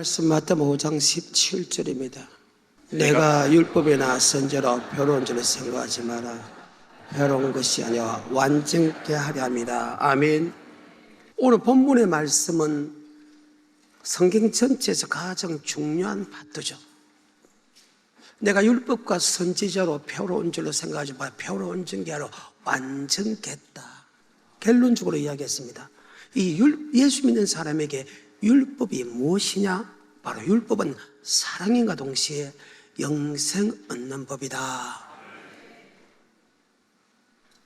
말씀 마태복음 5장 17절입니다. 내가 율법이나 선제로 배로운 줄을 생각하지 마라. 배로운 것이 아니라 완전케 하려 함이라. 아멘. 오늘 본문의 말씀은 성경 전체에서 가장 중요한 파트죠. 내가 율법과 선지자로 배로운 줄로 생각하지 마라. 배로운 게 아니라 완전겠다. 결론적으로 이야기했습니다. 예수 믿는 사람에게 율법이 무엇이냐? 바로 율법은 사랑인과 동시에 영생 얻는 법이다.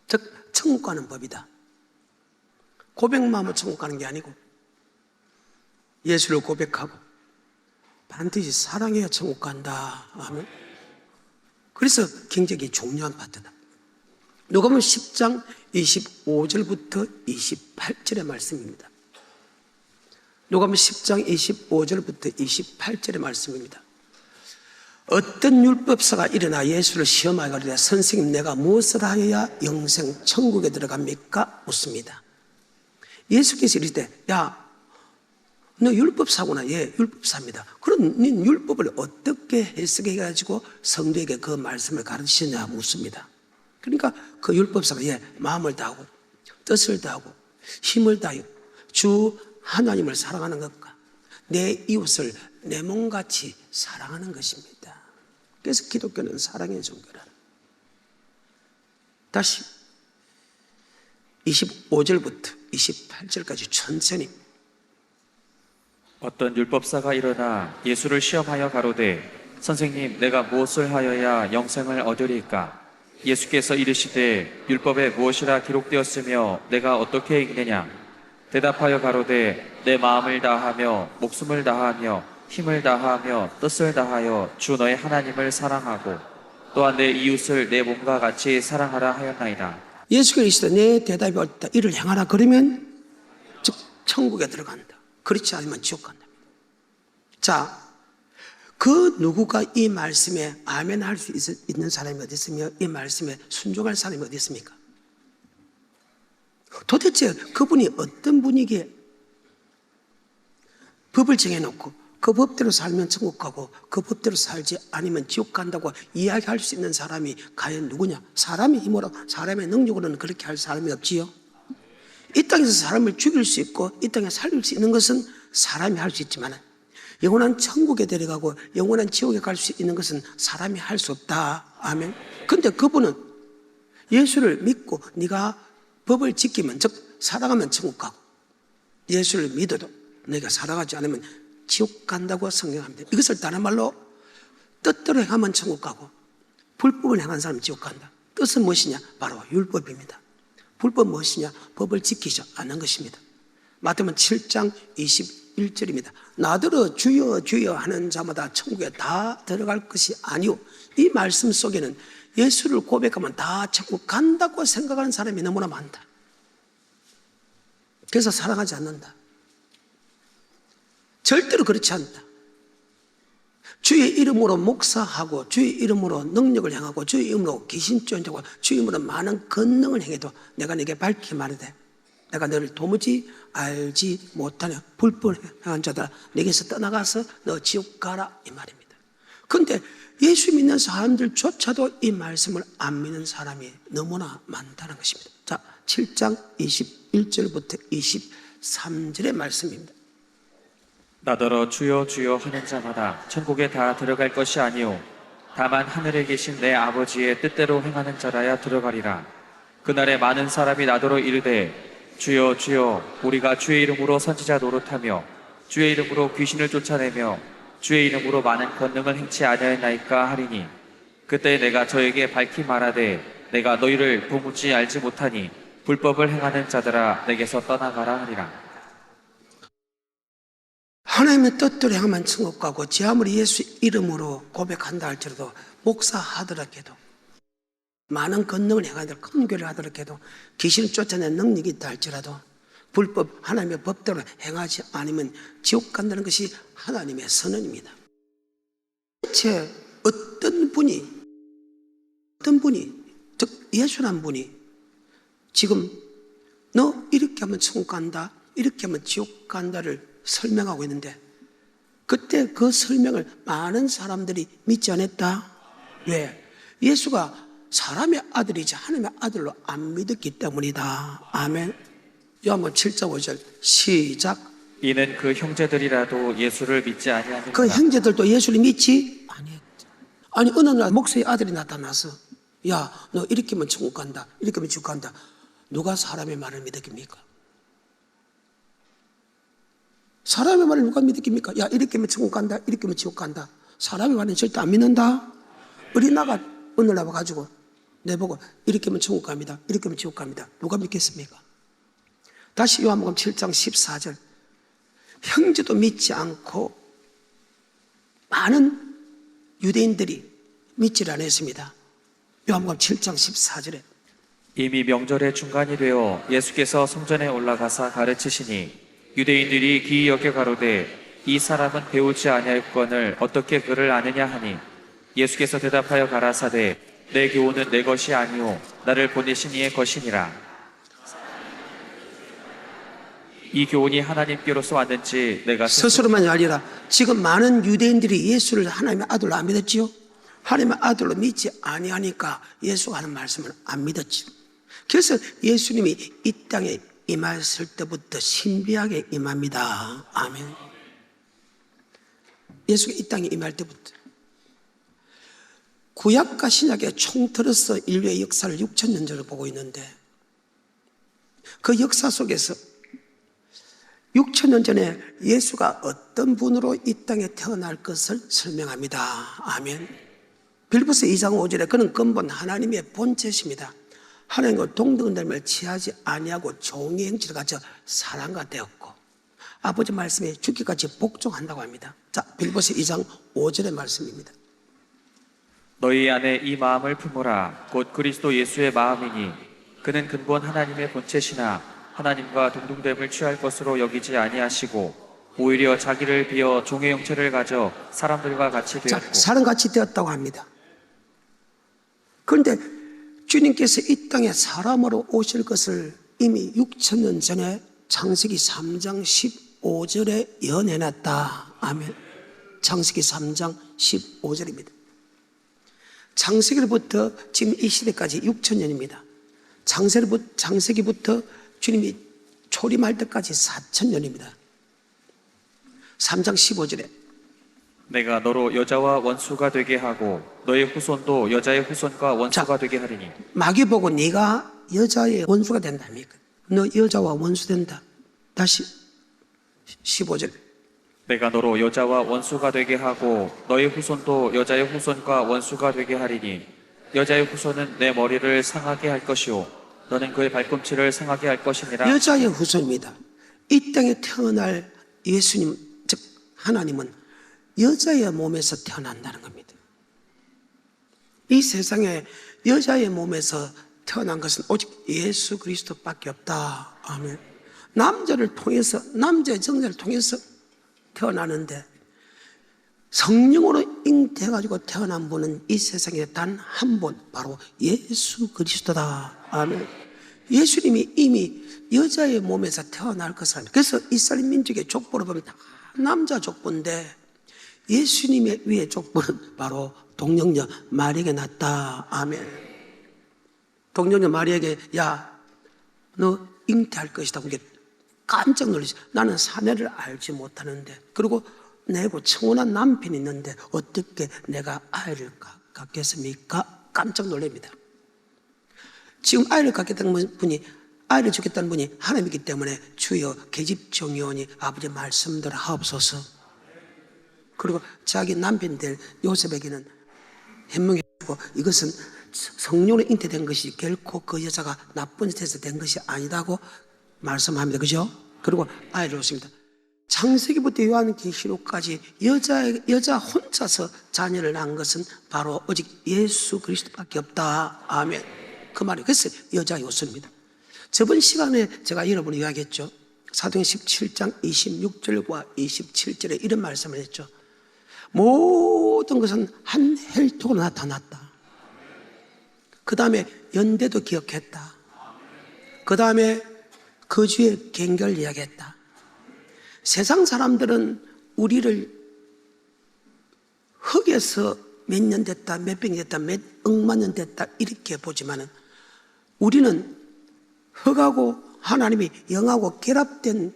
즉 천국 가는 법이다. 고백만으로 천국 가는 게 아니고 예수를 고백하고 반드시 사랑해야 천국 간다. 아멘. 그래서 굉장히 중요한 파트다. 누가복음 10장 25절부터 28절의 말씀입니다. 누가복음 10장 25절부터 28절의 말씀입니다. 어떤 율법사가 일어나 예수를 시험하여 가로되 선생님 내가 무엇을 하여야 영생 천국에 들어갑니까? 묻습니다. 예수께서 이르시되 야 너 율법사구나. 예, 율법사입니다. 그럼 네 율법을 어떻게 해석해 가지고 성도에게 그 말씀을 가르치느냐 묻습니다. 그러니까 그 율법사가 예, 마음을 다하고 뜻을 다하고 힘을 다하여 주 하나님을 사랑하는 것과 내 이웃을 내 몸같이 사랑하는 것입니다. 그래서 기독교는 사랑의 종교라. 다시 25절부터 28절까지 천천히. 어떤 율법사가 일어나 예수를 시험하여 가로되 선생님 내가 무엇을 하여야 영생을 얻으리까? 예수께서 이르시되 율법에 무엇이라 기록되었으며 내가 어떻게 읽느냐? 대답하여 가로되 내 마음을 다하며 목숨을 다하며 힘을 다하며 뜻을 다하여 주 너의 하나님을 사랑하고 또한 내 이웃을 내 몸과 같이 사랑하라 하였나이다. 예수께서 이르시되 내 대답이 옳다. 이를 행하라. 그러면 즉 천국에 들어간다. 그렇지 않으면 지옥 간다. 자, 그 누구가 이 말씀에 아멘 할 수 있는 사람이 어디 있으며 이 말씀에 순종할 사람이 어디 있습니까? 도대체 그분이 어떤 분이기에 법을 정해놓고 그 법대로 살면 천국 가고 그 법대로 살지 않으면 지옥 간다고 이야기할 수 있는 사람이 과연 누구냐? 사람의 힘으로 사람의 능력으로는 그렇게 할 사람이 없지요. 이 땅에서 사람을 죽일 수 있고 이 땅에 살릴 수 있는 것은 사람이 할 수 있지만 영원한 천국에 데려가고 영원한 지옥에 갈 수 있는 것은 사람이 할 수 없다. 아멘. 근데 그분은 예수를 믿고 네가 법을 지키면 즉 사랑하면 천국 가고 예수를 믿어도 너희가 사랑하지 않으면 지옥 간다고 성경합니다. 이것을 다른 말로 뜻대로 행하면 천국 가고 불법을 행한 사람은 지옥 간다. 뜻은 무엇이냐? 바로 율법입니다. 불법 무엇이냐? 법을 지키지 않는 것입니다. 마태복음 7장 21절입니다. 나더러 주여 주여 하는 자마다 천국에 다 들어갈 것이 아니오. 이 말씀 속에는 예수를 고백하면 다 천국 간다고 생각하는 사람이 너무나 많다. 그래서 사랑하지 않는다. 절대로 그렇지 않다. 주의 이름으로 목사하고 주의 이름으로 능력을 행하고 주의 이름으로 귀신 쫓아내고 주의 이름으로 많은 권능을 행해도 내가 네게 밝히 말하되 내가 너를 도무지 알지 못하냐 불법 행한 자들아 네게서 떠나가서 너 지옥 가라 이 말입니다. 그런데 예수 믿는 사람들조차도 이 말씀을 안 믿는 사람이 너무나 많다는 것입니다. 자, 7장 21절부터 23절의 말씀입니다. 나더러 주여 주여 하는 자마다 천국에 다 들어갈 것이 아니오 다만 하늘에 계신 내 아버지의 뜻대로 행하는 자라야 들어가리라. 그날에 많은 사람이 나더러 이르되 주여 주여 우리가 주의 이름으로 선지자 노릇하며 주의 이름으로 귀신을 쫓아내며 주의 이름으로 많은 권능을 행치 아니하였나이까 하리니 그때 내가 저에게 밝히 말하되 내가 너희를 도무지 알지 못하니 불법을 행하는 자들아 내게서 떠나가라 하리라. 하나님의 뜻대로 행하면 천국 가고 제 아무리 예수 이름으로 고백한다 할지라도 목사하더라도 많은 권능을 행하더라도 큰 교회를 하더라도 귀신을 쫓아내는 능력이 있다 할지라도 불법 하나님의 법대로 행하지 않으면 지옥 간다는 것이 하나님의 선언입니다. 대체 어떤 분이 즉 예수란 분이 지금 너 이렇게 하면 천국 간다 이렇게 하면 지옥 간다를 설명하고 있는데 그때 그 설명을 많은 사람들이 믿지 않았다. 왜? 예수가 사람의 아들이지 하나님의 아들로 안 믿었기 때문이다. 아멘. 요한복음 7장 5절 시작. 이는 그 형제들이라도 예수를 믿지 아니하는 그 형제들도 예수를 믿지 아니했다. 아니 어느 날 목사의 아들이 나타나서 야, 너 이렇게 하면 천국 간다, 이렇게 하면 지옥 간다. 누가 사람의 말을 믿었습니까? 사람의 말을 누가 믿었습니까? 야, 이렇게 하면 천국 간다, 이렇게 하면 지옥 간다. 사람의 말은 절대 안 믿는다. 어린아가 오늘 나와가지고 내보고 이렇게 하면 천국 갑니다, 이렇게 하면 지옥 갑니다. 누가 믿겠습니까? 다시 요한복음 7장 14절 형제도 믿지 않고 많은 유대인들이 믿지를 않았습니다. 요한복음 7장 14절에 이미 명절의 중간이 되어 예수께서 성전에 올라가사 가르치시니 유대인들이 기이 여겨 가로되 이 사람은 배우지 아니할건을 어떻게 그를 아느냐 하니 예수께서 대답하여 가라사대 내 교훈은 내 것이 아니오 나를 보내신 이의 것이니라. 이 교훈이 하나님께로서 왔는지 내가 스스로만이 아니라 지금 많은 유대인들이 예수를 하나님의 아들로 안 믿었지요. 하나님의 아들로 믿지 아니하니까 예수가 하는 말씀을 안 믿었지요. 그래서 예수님이 이 땅에 임하였을 때부터 신비하게 임합니다. 아멘. 예수가 이 땅에 임할 때부터 구약과 신약의 총틀어서 인류의 역사를 6,000년 전을 보고 있는데 그 역사 속에서 6,000년 전에 예수가 어떤 분으로 이 땅에 태어날 것을 설명합니다. 아멘. 빌립보서 2장 5절에 그는 근본 하나님의 본체십니다. 하나님과 동등됨을 취하지 아니하고 종의 형체를 가져 사람과 되었고 아버지 말씀에 죽기까지 복종한다고 합니다. 자, 빌립보서 2장 5절의 말씀입니다. 너희 안에 이 마음을 품으라 곧 그리스도 예수의 마음이니 그는 근본 하나님의 본체시나 하나님과 동등됨을 취할 것으로 여기지 아니하시고 오히려 자기를 비어 종의 형체를 가져 사람들과 같이 되었고 사람같이 되었다고 합니다. 그런데 주님께서 이 땅에 사람으로 오실 것을 이미 6,000년 전에 창세기 3장 15절에 예언해놨다. 아멘. 창세기 3장 15절입니다. 창세기로부터 지금 이 시대까지 6,000년입니다. 창세기부터 주님이 초림할 때까지 4,000년입니다. 3장 15절에 내가 너로 여자와 원수가 되게 하고 너의 후손도 여자의 후손과 원수가 되게 하리니 마귀 보고 네가 여자의 원수가 된다니까. 너 여자와 원수 된다. 다시 15절 내가 너로 여자와 원수가 되게 하고 너의 후손도 여자의 후손과 원수가 되게 하리니 여자의 후손은 내 머리를 상하게 할 것이요 너는 그의 발꿈치를 상하게 할 것이니라. 여자의 후손입니다. 이 땅에 태어날 예수님 즉 하나님은 여자의 몸에서 태어난다는 겁니다. 이 세상에 여자의 몸에서 태어난 것은 오직 예수 그리스도밖에 없다. 아멘. 남자의 정자를 통해서 태어나는데 성령으로 잉태해가지고 태어난 분은 이 세상에 단 한 분, 바로 예수 그리스도다. 아멘. 예수님이 이미 여자의 몸에서 태어날 것을 합니다. 그래서 이스라엘 민족의 족보를 보면 다 남자 족보인데 예수님의 위의 족보는 바로 동정녀 마리아에게 났다. 아멘. 동정녀 마리아에게 야, 너 잉태할 것이다. 그게 깜짝 놀랐어요. 나는 사내를 알지 못하는데 그리고 내고 청혼한 남편이 있는데 어떻게 내가 아이를 갖겠습니까? 깜짝 놀랍니다. 지금 아이를 갖겠다는 분이 아이를 주겠다는 분이 하나님이기 때문에 주여 계집종이오니 아버지 말씀대로 하옵소서. 그리고 자기 남편 될 요셉에게는 해명해주고 이것은 성령으로 잉태된 것이 결코 그 여자가 나쁜 짓에서 된 것이 아니다고 말씀합니다. 그죠? 그리고 아이를 얻습니다. 창세기부터 요한계시록까지 여자 혼자서 자녀를 낳은 것은 바로 오직 예수 그리스도밖에 없다. 아멘. 그 말이 그래서 여자 요소입니다. 저번 시간에 제가 여러분이 이야기했죠. 사도행 17장 26절과 27절에 이런 말씀을 했죠. 모든 것은 한 혈통으로 나타났다. 그 다음에 연대도 기억했다. 그 다음에 거주의 경계를 이야기했다. 세상 사람들은 우리를 흙에서 몇 년 됐다, 몇백 년 됐다, 몇 억만 년 됐다 이렇게 보지만은 우리는 흙하고 하나님이 영하고 결합된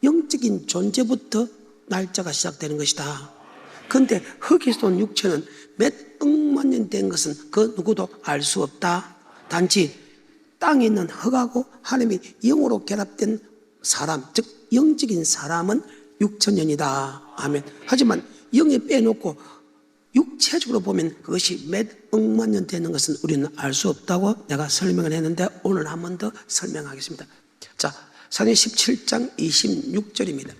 영적인 존재부터 날짜가 시작되는 것이다. 그런데 흙에서 온 육체는 몇 억만 년 된 것은 그 누구도 알 수 없다. 단지 땅에 있는 흙하고 하나님이 영으로 결합된 사람, 즉 영적인 사람은 6천년이다. 아멘. 하지만 영에 빼놓고 육체적으로 보면 그것이 몇 억만 년 되는 것은 우리는 알 수 없다고 내가 설명을 했는데 오늘 한 번 더 설명하겠습니다. 자, 사도행 17장 26절입니다.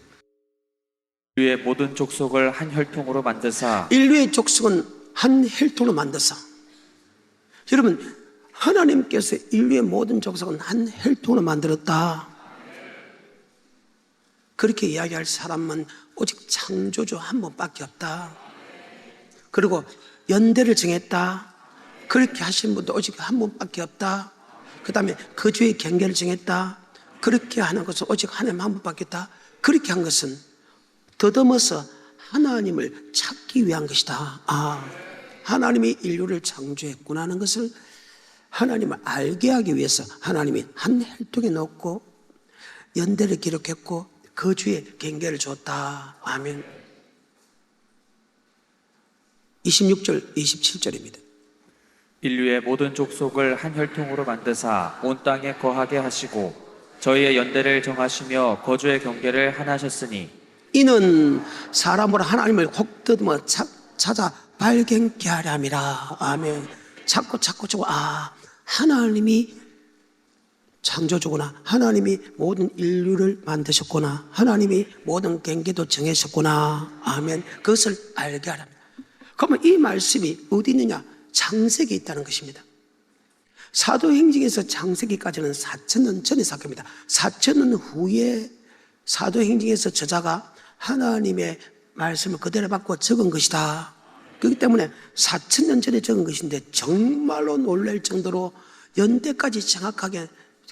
인류의 모든 족속을 한 혈통으로 만드사 인류의 족속은 한 혈통으로 만드사. 여러분, 하나님께서 인류의 모든 족속은 한 혈통으로 만들었다. 그렇게 이야기할 사람은 오직 창조주 한 분밖에 없다. 그리고 연대를 정했다. 그렇게 하신 분도 오직 한 분밖에 없다. 그 다음에 거주의 경계를 정했다. 그렇게 하는 것은 오직 하나님 한 분밖에 없다. 그렇게 한 것은 더듬어서 하나님을 찾기 위한 것이다. 하나님이 인류를 창조했구나 하는 것을 하나님을 알게 하기 위해서 하나님이 한 혈통에 넣고 연대를 기록했고 거주의 경계를 줬다. 아멘. 26절, 27절입니다. 인류의 모든 족속을 한 혈통으로 만드사 온 땅에 거하게 하시고 저희의 연대를 정하시며 거주의 경계를 하나 하셨으니 이는 사람으로 하나님을 혹더듬어 찾아 발견케 하려 함이라. 아멘. 찾고 하나님이 창조주구나. 하나님이 모든 인류를 만드셨구나. 하나님이 모든 경계도 정하셨구나. 아멘. 그것을 알게 하라. 그러면 이 말씀이 어디 있느냐? 창세기에 있다는 것입니다. 사도행전에서 창세기까지는 4,000년 전의 사건입니다. 4,000년 후에 사도행전에서 저자가 하나님의 말씀을 그대로 받고 적은 것이다. 그렇기 때문에 4,000년 전에 적은 것인데 정말로 놀랄 정도로 연대까지 정확하게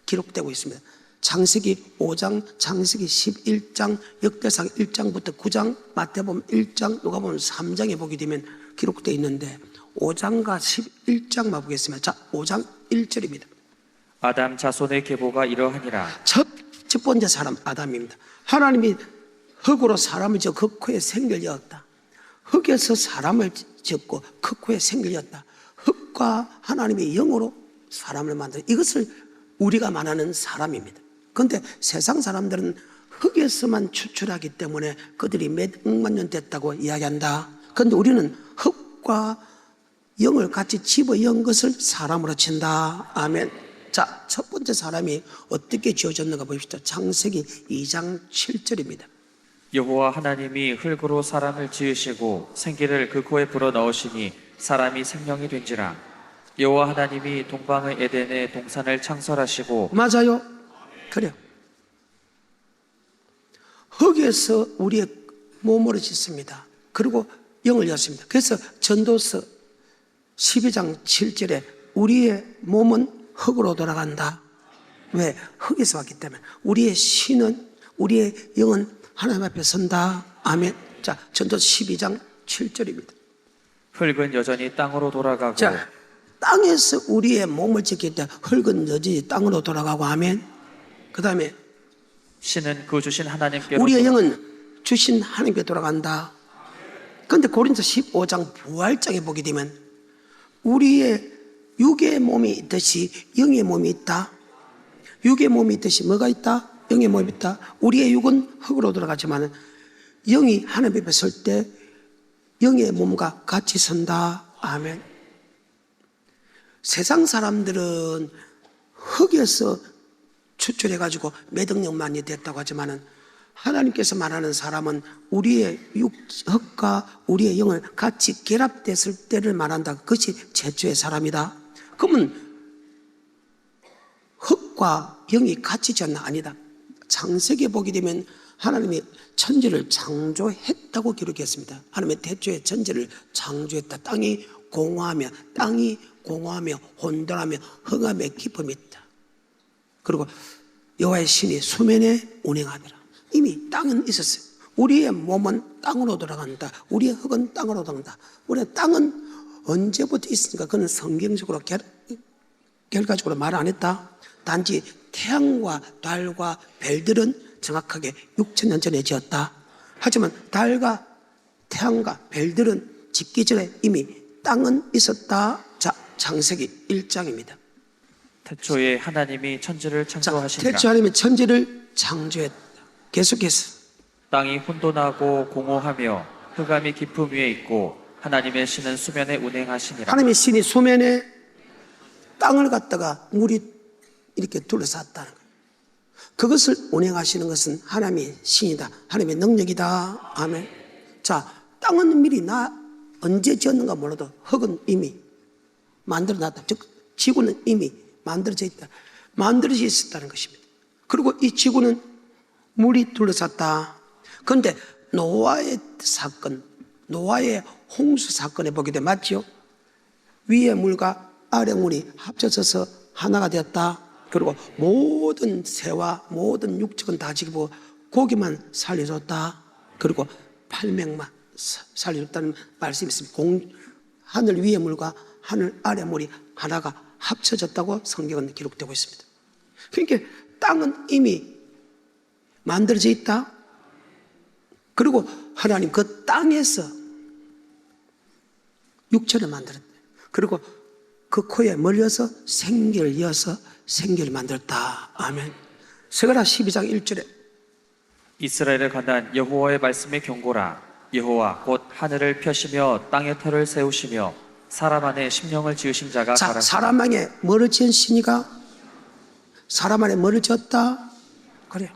기록되고 있습니다. 창세기 5장, 창세기 11장, 역대상 1장부터 9장, 마태복음 1장, 누가복음 3장에 보게 되면 기록되어 있는데 5장과 11장만 보겠습니다. 자, 5장 1절입니다. 아담 자손의 계보가 이러하니라. 첫 번째 사람 아담입니다. 하나님이 흙으로 사람을 지어 그 코에 생기를 이었다. 흙에서 사람을 짓고 그 코에 생기를 이었다. 흙과 하나님이 영으로 사람을 만들어 이것을 우리가 말하는 사람입니다. 그런데 세상 사람들은 흙에서만 추출하기 때문에 그들이 몇 억만 년 됐다고 이야기한다. 그런데 우리는 흙과 영을 같이 집어연 것을 사람으로 친다. 아멘. 자, 첫 번째 사람이 어떻게 지어졌는가 보십시오. 창세기 2장 7절입니다. 여호와 하나님이 흙으로 사람을 지으시고 생기를 그 코에 불어 넣으시니 사람이 생명이 된지라. 여호와 하나님이 동방의 에덴에 동산을 창설하시고 맞아요. 그래요. 흙에서 우리의 몸으로 짓습니다. 그리고 영을 였습니다. 그래서 전도서 12장 7절에 우리의 몸은 흙으로 돌아간다. 왜? 흙에서 왔기 때문에. 우리의 신은, 우리의 영은 하나님 앞에 선다. 아멘. 자, 전도서 12장 7절입니다. 흙은 여전히 땅으로 돌아가고 자, 땅에서 우리의 몸을 짓기 때문에 흙은 여전히 땅으로 돌아가고. 아멘. 그 다음에 신은 그 주신 하나님께로 우리의 영은 주신 하나님께 돌아간다. 그런데 고린도 15장 부활장에 보게 되면 우리의 육의 몸이 있듯이 영의 몸이 있다. 육의 몸이 있듯이 뭐가 있다? 영의 몸이 있다. 우리의 육은 흙으로 돌아가지만 영이 하나님 앞에 설 때 영의 몸과 같이 선다. 아멘. 세상 사람들은 흙에서 추출해가지고 몇 억 년 만이 됐다고 하지만은 하나님께서 말하는 사람은 우리의 흙과 우리의 영을 같이 결합됐을 때를 말한다. 그것이 최초의 사람이다. 그러면 흙과 영이 같이 지었나? 아니다. 창세기에 보게 되면 하나님이 천지를 창조했다고 기록했습니다. 하나님의 태초에 천지를 창조했다. 땅이 공허하며 혼돈하며 흥함에 기쁨이 있다. 그리고 여호와의 신이 수면에 운행하더라. 이미 땅은 있었어요. 우리의 몸은 땅으로 돌아간다. 우리의 흙은 땅으로 돌아간다. 우리의 땅은 언제부터 있으니까 그는 성경적으로 결과적으로 말 안 했다. 단지 태양과 달과 별들은 정확하게 6천년 전에 지었다. 하지만 달과 태양과 별들은 짓기 전에 이미 땅은 있었다. 자, 창세기 1장입니다. 태초에 하나님이 천지를 창조하시니라. 태초 하나님이 천지를 창조했다. 계속해서 땅이 혼돈하고 공허하며 흑암이 깊음 위에 있고 하나님의 신은 수면에 운행하시니라. 하나님의 신이 수면에 땅을 갖다가 물이 이렇게 둘러쌌다는 거예요. 그것을 운행하시는 것은 하나님의 신이다. 하나님의 능력이다. 아멘. 자, 땅은 미리 언제 지었는가 몰라도 흙은 이미 만들어놨다. 즉 지구는 이미 만들어져 있다. 만들어져 있었다는 것입니다. 그리고 이 지구는 물이 둘러쌌다. 그런데 노아의 사건, 노아의 홍수 사건에 보게 되면 맞죠? 위의 물과 아래 물이 합쳐져서 하나가 되었다. 그리고 모든 새와 모든 육축은 다 지키고 고기만 살려줬다. 그리고 팔명만 살려줬다는 말씀이 있습니다. 하늘 위의 물과 하늘 아래 물이 하나가 합쳐졌다고 성경은 기록되고 있습니다. 그러니까 땅은 이미 만들어져 있다. 그리고 하나님 그 땅에서 육체를 만들었다. 그리고 그 코에 멀려서 생기를 이어서 생기를 만들었다. 아멘. 스가랴 12장 1절에 이스라엘을 관한 여호와의 말씀이 경고라. 여호와 곧 하늘을 펴시며 땅에 터를 세우시며 사람 안에 심령을 지으신 자가 자, 가라사대. 사람 안에 뭐를 지은 신이가 사람 안에 뭐를 지었다? 그래요.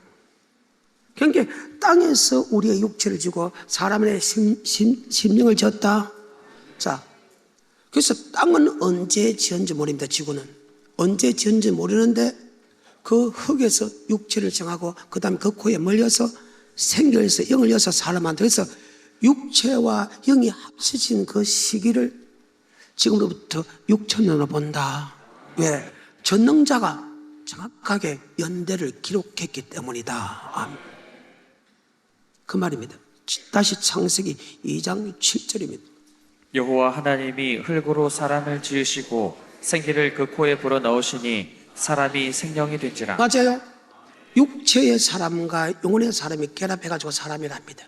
그러니까 땅에서 우리의 육체를 지고 사람 안에 심령을 지었다. 자, 그래서 땅은 언제 지은지 모릅니다. 지구는 언제 지은지 모르는데 그 흙에서 육체를 정하고 그 다음에 그 코에 멀려서 생겨서 영을 이어서 사람을 만들어서 육체와 영이 합쳐진 그 시기를 지금으로부터 6천년으로 본다. 왜? 전능자가 정확하게 연대를 기록했기 때문이다. 아멘. 그 말입니다. 다시 창세기 2장 7절입니다. 여호와 하나님이 흙으로 사람을 지으시고 생기를 그 코에 불어 넣으시니 사람이 생명이 된지라. 맞아요. 육체의 사람과 영혼의 사람이 결합해가지고 사람이랍니다.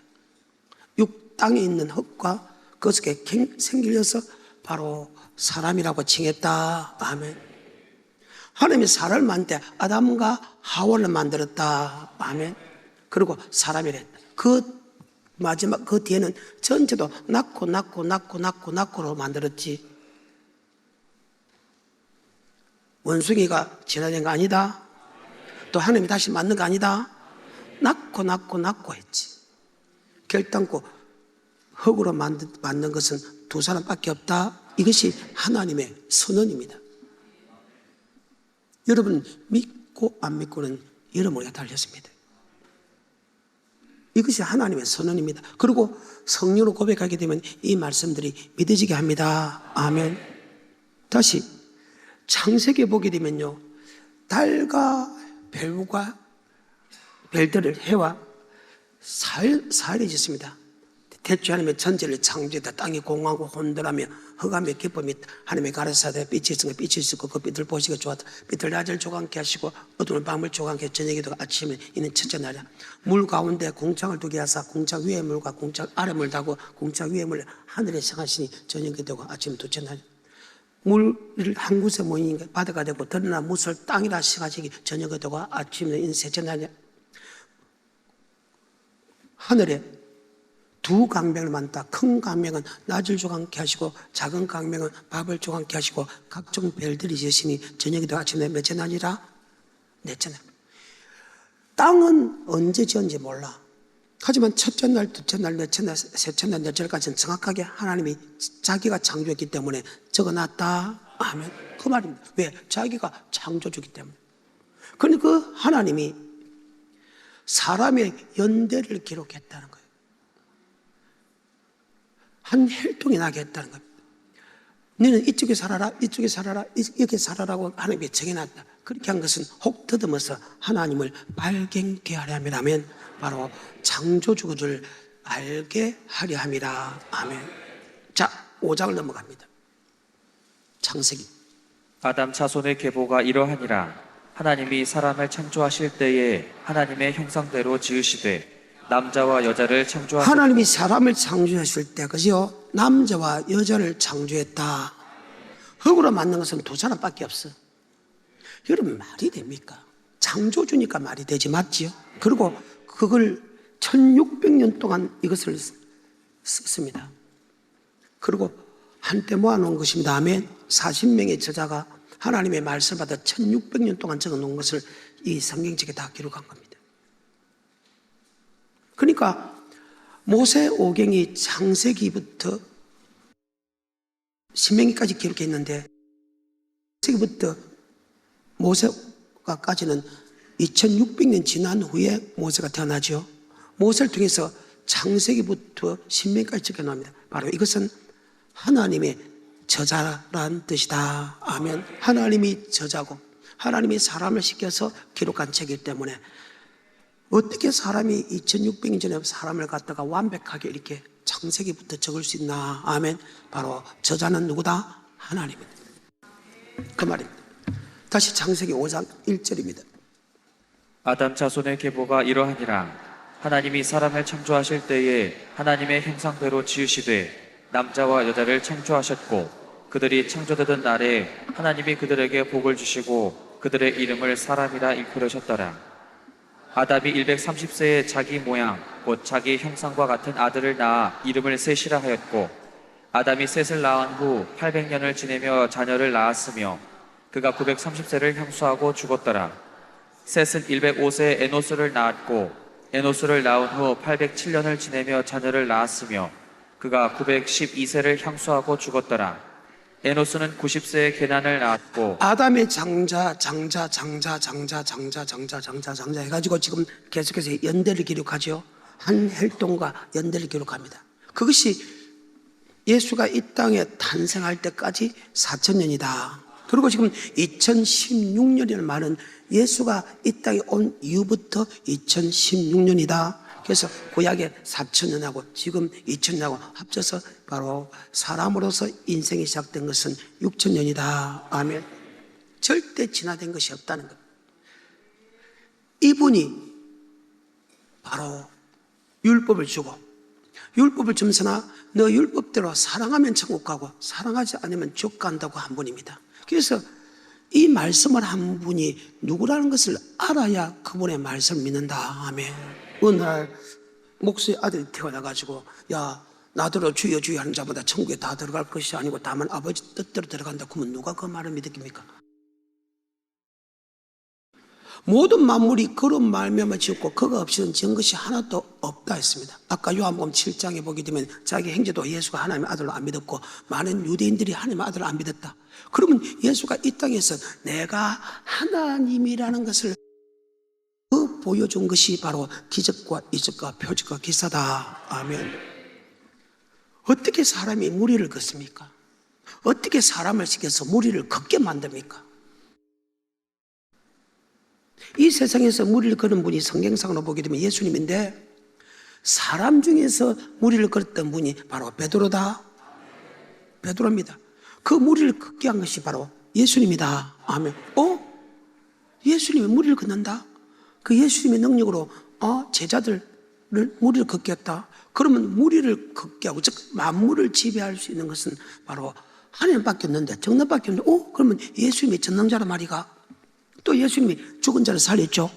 땅에 있는 흙과 그것에 생길려서 바로 사람이라고 칭했다. 아멘. 하나님이 사람을 만들 때 아담과 하와를 만들었다. 아멘. 그리고 사람이랬다. 그 마지막 그 뒤에는 전체도 낳고로 만들었지. 원숭이가 진화된 거 아니다. 또 하나님이 다시 만든 거 아니다. 낳고 했지. 결단코 흙으로 만든 것은 두 사람밖에 없다. 이것이 하나님의 선언입니다. 여러분 믿고 안 믿고는 여러분에게 달렸습니다. 이것이 하나님의 선언입니다. 그리고 성령으로 고백하게 되면 이 말씀들이 믿어지게 합니다. 아멘. 다시 창세기에 보게 되면요, 달과 별과 별들을 해와 사흘이 짓습니다. 대추 하나님의 천지를 창조했다. 땅이 공하고 혼돈하며 흑암의 기쁨이 하나님의 가라사대 빛이 있으니까 빛이 있었고 그 빛을 보시기가 좋았다. 빛을 낮을 조각케 하시고 어두운 밤을 조각케 저녁에도 아침에 있는 첫째 날이야. 물 가운데 공창을 두게 하사 공창 위에 물과 공창 아래 물 다고 공창 위에 물 하늘에 생하시니 저녁이 되고 아침 둘째 날. 물을 한 곳에 모이니까 바다가 되고 드러나 무술 땅이라 생하시기 저녁이 되고 아침에 있는 셋째 날이야. 하늘에 두 강명을 만다. 큰 강명은 낮을 조각케 하시고 작은 강명은 밥을 조각케 하시고 각종 별들이 지으시니 저녁이 되고 아침에 몇째 날이라? 넷째 날. 땅은 언제 지었는지 몰라. 하지만 첫째 날, 둘째 날, 넷째 날, 셋째 날, 넷째 날까지는 정확하게 하나님이 자기가 창조했기 때문에 적어놨다. 아멘. 그 말입니다. 왜? 자기가 창조주기 때문에. 그런데 그 하나님이 사람의 연대를 기록했다는 거예요. 한 혈통이 나게 했다는 겁니다. 너는 이쪽에 살아라, 이쪽에 살아라, 여기 살아라고 하나님이 정해놨다. 그렇게 한 것은 혹 더듬어서 하나님을 발견케 하려 함이라. 아멘. 바로 창조주를 알게 하려 함이라. 아멘. 자, 5장을 넘어갑니다. 창세기. 아담 자손의 계보가 이러하니라. 하나님이 사람을 창조하실 때에 하나님의 형상대로 지으시되 남자와 여자를 창조하셨고 하나님이 사람을 창조하실 때, 그죠? 남자와 여자를 창조했다. 흙으로 만든 것은 두 사람밖에 없어. 여러분, 말이 됩니까? 창조주니까 말이 되지, 맞지요? 그리고 그걸 1600년 동안 이것을 썼습니다. 그리고 한때 모아놓은 것입니다. 아멘. 40명의 저자가 하나님의 말씀을 받아 1600년 동안 적어놓은 것을 이 성경책에 다 기록한 겁니다. 그러니까 모세오경이 창세기부터 신명기까지 기록했는데 창세기부터 모세가까지는 2600년 지난 후에 모세가 태어나죠. 모세를 통해서 창세기부터 신명기까지 적혀놓습니다. 바로 이것은 하나님의 저자란 뜻이다. 아멘. 하나님이 저자고 하나님이 사람을 시켜서 기록한 책이기 때문에 어떻게 사람이 2600년 전에 사람을 갖다가 완벽하게 이렇게 창세기부터 적을 수 있나. 아멘. 바로 저자는 누구다? 하나님입니다. 그 말입니다. 다시 창세기 5장 1절입니다. 아담 자손의 계보가 이러하니라. 하나님이 사람을 창조하실 때에 하나님의 형상대로 지으시되 남자와 여자를 창조하셨고 그들이 창조되던 날에 하나님이 그들에게 복을 주시고 그들의 이름을 사람이라 일컬으셨더라. 아담이 130세에 자기 모양 곧 자기 형상과 같은 아들을 낳아 이름을 셋이라 하였고 아담이 셋을 낳은 후 800년을 지내며 자녀를 낳았으며 그가 930세를 형수하고 죽었더라. 셋은 105세에 에노스를 낳았고 에노스를 낳은 후 807년을 지내며 자녀를 낳았으며 그가 912세를 형수하고 죽었더라. 에노스는 90세에 게난을 낳았고 아담의 장자 해가지고 지금 계속해서 연대를 기록하죠. 한 혈통과 연대를 기록합니다. 그것이 예수가 이 땅에 탄생할 때까지 4000년이다. 그리고 지금 2016년이라는 말은 예수가 이 땅에 온 이후부터 2016년이다. 그래서 구약의 4000년하고 지금 2000년하고 합쳐서 바로 사람으로서 인생이 시작된 것은 6000년이다. 아멘. 절대 진화된 것이 없다는 것. 이분이 바로 율법을 주고 율법을 주면서나 너 율법대로 사랑하면 천국 가고 사랑하지 않으면 지옥 간다고 한 분입니다. 그래서 이 말씀을 한 분이 누구라는 것을 알아야 그분의 말씀을 믿는다. 아멘. 어느 날 목수의 아들이 태어나가지고 야 나더러 주여 주여 하는 자마다 천국에 다 들어갈 것이 아니고 다만 아버지 뜻대로 들어간다. 그러면 누가 그 말을 믿겠습니까? 모든 만물이 그런 말미암아 지었고 그가 없이는 지은 것이 하나도 없다 했습니다. 아까 요한복음 7장에 보게 되면 자기 형제도 예수가 하나님의 아들로 안 믿었고 많은 유대인들이 하나님의 아들을 안 믿었다. 그러면 예수가 이 땅에서 내가 하나님이라는 것을 보여준 것이 바로 기적과 이적과 표적과 기사다. 아멘. 어떻게 사람이 무리를 걷습니까? 어떻게 사람을 시켜서 무리를 걷게 만듭니까? 이 세상에서 무리를 걷는 분이 성경상으로 보게 되면 예수님인데 사람 중에서 무리를 걸었던 분이 바로 베드로다. 베드로입니다. 그 무리를 걷게 한 것이 바로 예수님이다. 아멘. 예수님이 무리를 걷는다? 그 예수님의 능력으로 제자들을 무리를 걷게 했다. 그러면 무리를 걷게 하고 즉 만물을 지배할 수 있는 것은 바로 하나님밖에 없는데 정답밖에 없는데 그러면 예수님이 전능자란 말이가. 또 예수님이 죽은 자를 살렸죠.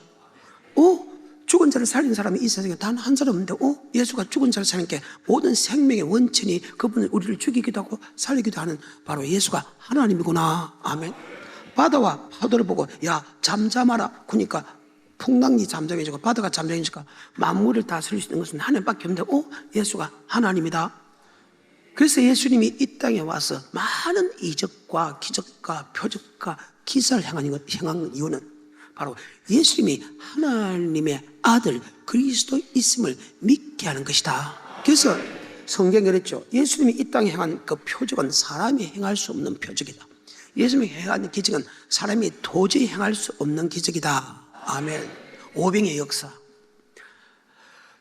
죽은 자를 살린 사람이 이 세상에 단 한 사람 없는데 예수가 죽은 자를 살리니까 모든 생명의 원천이 그분은 우리를 죽이기도 하고 살리기도 하는 바로 예수가 하나님이구나. 아멘. 바다와 파도를 보고 야 잠잠하라. 그러니까 풍랑이 잠잠해지고 바다가 잠잠해지니까 만물을 다스릴 수 있는 것은 하나님밖에 없는데 예수가 하나님이다. 그래서 예수님이 이 땅에 와서 많은 이적과 기적과 표적과 기사를 행한 이유는 바로 예수님이 하나님의 아들 그리스도 있음을 믿게 하는 것이다. 그래서 성경에 그랬죠. 예수님이 이 땅에 행한 그 표적은 사람이 행할 수 없는 표적이다. 예수님이 행한 기적은 사람이 도저히 행할 수 없는 기적이다. 아멘. 오병의 역사.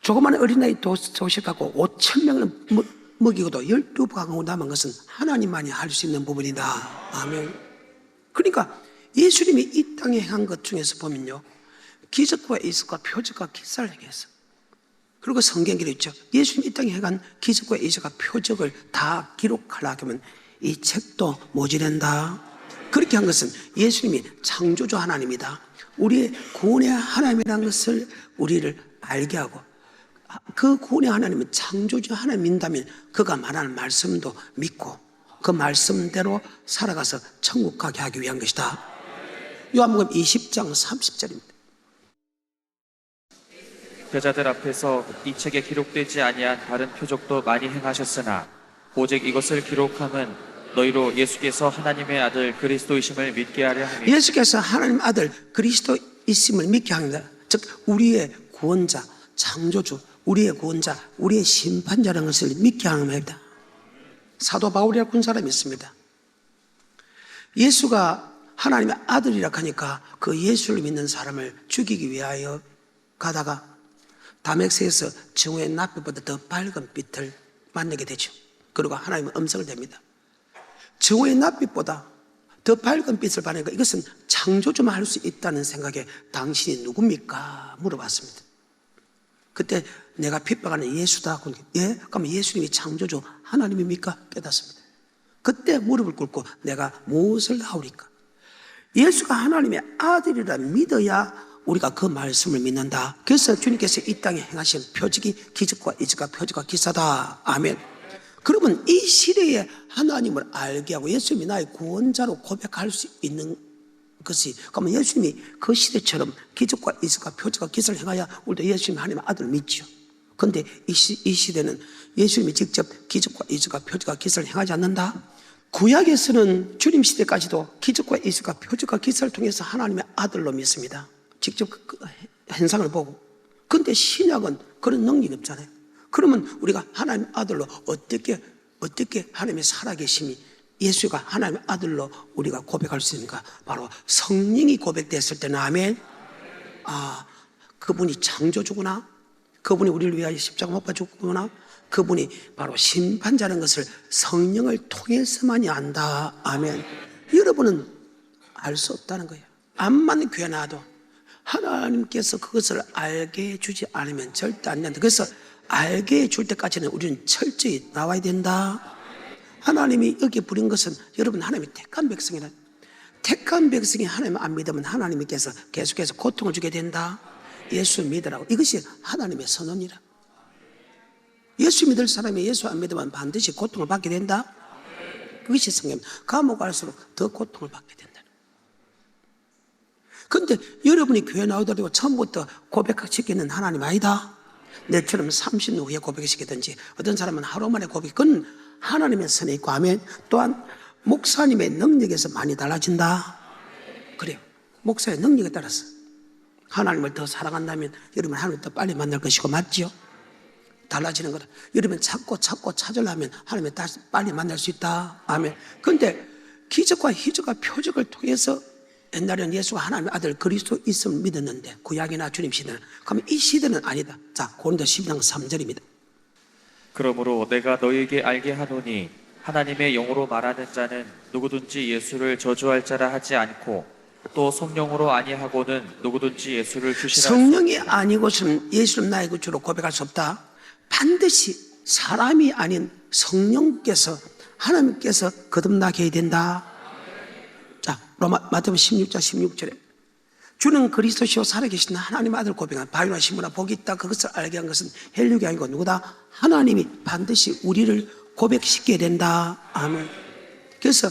조그마한 어린아이 도시를 갖고 5천 명을 먹이고도 12방울 남은 것은 하나님만이 할 수 있는 부분이다. 아멘. 그러니까 예수님이 이 땅에 행한 것 중에서 보면요, 기적과 이적과 표적과 기사를 행했어. 그리고 성경에 있죠. 예수님이 이 땅에 행한 기적과 이적과 표적을 다 기록하려고 하면 이 책도 모자란다. 그렇게 한 것은 예수님이 창조주 하나님이다. 우리의 구원의 하나님이라는 것을 우리를 알게 하고, 그 구원의 하나님은 창조주 하나님인다면 그가 말하는 말씀도 믿고 그 말씀대로 살아가서 천국 가게 하기 위한 것이다. 요한복음 20장 30절입니다. 제자들 앞에서 이 책에 기록되지 아니한 다른 표적도 많이 행하셨으나 오직 이것을 기록함은 너희로 예수께서 하나님의 아들 그리스도이심을 믿게 하려 함이라. 예수께서 하나님 아들 그리스도이심을 믿게 합니다. 즉 우리의 구원자, 창조주, 우리의 구원자, 우리의 심판자라는 것을 믿게 하는 겁니다. 사도 바울이라고 한 사람이 있습니다. 예수가 하나님의 아들이라 하니까 그 예수를 믿는 사람을 죽이기 위하여 가다가 다메섹에서 정오의 낯빛보다 더 밝은 빛을 만나게 되죠. 그리고 하나님의 음성을 댑니다. 정오의 낯빛보다 더 밝은 빛을 받으니까 이것은 창조주만 할 수 있다는 생각에 당신이 누굽니까? 물어봤습니다. 그때 내가 핍박하는 예수다. 예? 그럼 예수님이 창조주 하나님입니까? 깨닫습니다. 그때 무릎을 꿇고 내가 무엇을 하오리까? 예수가 하나님의 아들이라 믿어야 우리가 그 말씀을 믿는다. 그래서 주님께서 이 땅에 행하신 표적이 기적과 이적과 표적과 기사다. 아멘. 그러면 이 시대에 하나님을 알게 하고 예수님이 나의 구원자로 고백할 수 있는 것이, 그러면 예수님이 그 시대처럼 기적과 이적과 표적과 기사를 행하여 우리도 예수님 하나님의 아들을 믿죠. 그런데 이 시대는 예수님이 직접 기적과 이적과 표적과 기사를 행하지 않는다. 구약에서는 주님 시대까지도 기적과 이적과 표적과 기사를 통해서 하나님의 아들로 믿습니다. 직접 그 현상을 보고. 그런데 신약은 그런 능력이 없잖아요. 그러면 우리가 하나님의 아들로 어떻게 하나님의 살아계심이 예수가 하나님의 아들로 우리가 고백할 수 있는가? 바로 성령이 고백됐을 때는 아멘. 아, 그분이 창조주구나. 그분이 우리를 위하여 십자가 못 박았구나. 그분이 바로 심판자라는 것을 성령을 통해서만이 안다. 아멘. 여러분은 알 수 없다는 거예요. 암만 교회 나와도 하나님께서 그것을 알게 해주지 않으면 절대 안 된다. 그래서 알게 해줄 때까지는 우리는 철저히 나와야 된다. 하나님이 여기에 부린 것은 여러분 하나님이 택한 백성이라. 택한 백성이 하나님을 안 믿으면 하나님께서 계속해서 고통을 주게 된다. 예수 믿으라고. 이것이 하나님의 선언이라. 예수 믿을 사람이 예수 안 믿으면 반드시 고통을 받게 된다. 그것이 성경입니다. 감옥 갈수록 더 고통을 받게 된다. 그런데 여러분이 교회 나오더라도 처음부터 고백시키는 하나님 아니다. 내처럼 30년 후에 고백시키든지 어떤 사람은 하루 만에 고백. 그건 하나님의 선에 있고 아멘. 또한 목사님의 능력에서 많이 달라진다. 그래요. 목사의 능력에 따라서 하나님을 더 사랑한다면 여러분 하나님을 더 빨리 만날 것이고 맞죠? 달라지는 거다. 여러분 찾고 찾으려면 하나님을 다시 빨리 만날 수 있다. 아멘. 그런데 기적과 희적과 표적을 통해서 옛날에는 예수가 하나님의 아들 그리스도 있음을 믿었는데 구약이나 주님 시대는, 그러면 이 시대는 아니다. 자, 고린도 12장 3절입니다. 그러므로 내가 너희에게 알게 하노니 하나님의 영으로 말하는 자는 누구든지 예수를 저주할 자라 하지 않고 또 성령으로 아니하고는 누구든지 예수를 주시라. 성령이 아니고서는 예수를 나의 구주로 고백할 수 없다. 반드시 사람이 아닌 성령께서 하나님께서 거듭나게 해야 된다. 자, 마태복음 16장 16절에 주는 그리스도시요 살아계신 하나님 아들 고백한 바위나 시므나 복이 있다. 그것을 알게 한 것은 헬육이 아니고 누구다? 하나님이 반드시 우리를 고백시켜야 된다. 아멘. 그래서